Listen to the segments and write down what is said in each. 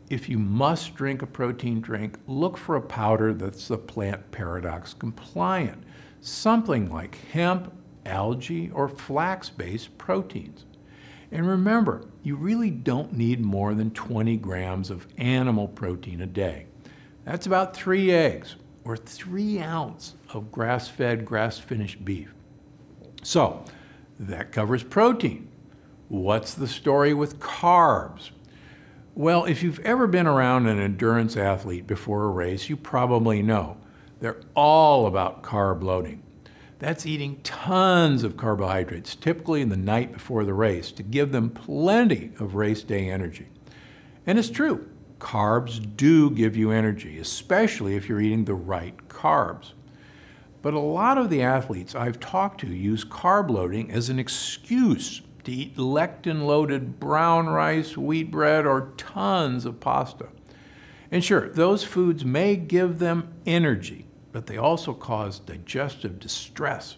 if you must drink a protein drink, look for a powder that's the plant paradox compliant, something like hemp, algae, or flax-based proteins. And remember, you really don't need more than 20 grams of animal protein a day. That's about 3 eggs or 3 ounces of grass-fed, grass-finished beef. So that covers protein. What's the story with carbs? Well, if you've ever been around an endurance athlete before a race, you probably know they're all about carb loading. That's eating tons of carbohydrates, typically in the night before the race, to give them plenty of race day energy. And it's true, carbs do give you energy, especially if you're eating the right carbs. But a lot of the athletes I've talked to use carb loading as an excuse to eat lectin-loaded brown rice, wheat bread, or tons of pasta. And sure, those foods may give them energy, but they also cause digestive distress.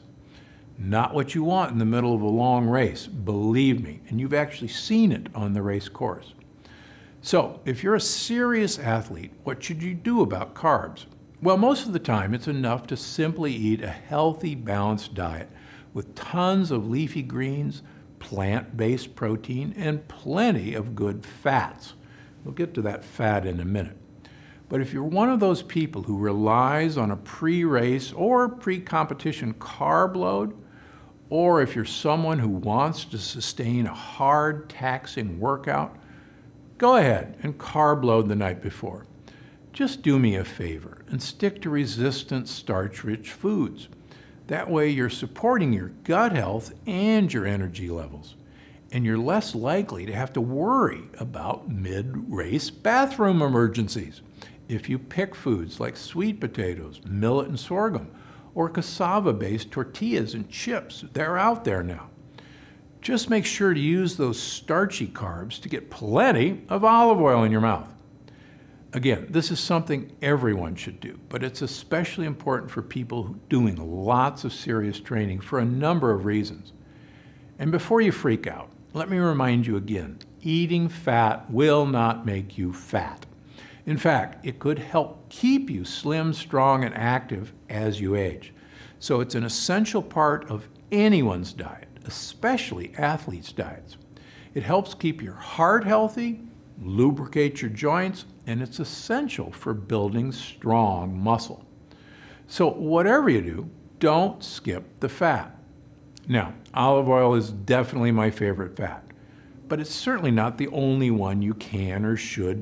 Not what you want in the middle of a long race, believe me, and you've actually seen it on the race course. So, if you're a serious athlete, what should you do about carbs? Well, most of the time, it's enough to simply eat a healthy, balanced diet with tons of leafy greens, plant-based protein, and plenty of good fats. We'll get to that fat in a minute. But if you're one of those people who relies on a pre-race or pre-competition carb load, or if you're someone who wants to sustain a hard, taxing workout, go ahead and carb load the night before. Just do me a favor and stick to resistant starch-rich foods. That way you're supporting your gut health and your energy levels, and you're less likely to have to worry about mid-race bathroom emergencies if you pick foods like sweet potatoes, millet and sorghum, or cassava-based tortillas and chips. They're out there now. Just make sure to use those starchy carbs to get plenty of olive oil in your mouth. Again, this is something everyone should do, but it's especially important for people doing lots of serious training for a number of reasons. And before you freak out, let me remind you again, eating fat will not make you fat. In fact, it could help keep you slim, strong, and active as you age. So it's an essential part of anyone's diet, especially athletes' diets. It helps keep your heart healthy, lubricate your joints, and it's essential for building strong muscle. So whatever you do, don't skip the fat. Now, olive oil is definitely my favorite fat, but it's certainly not the only one you can or should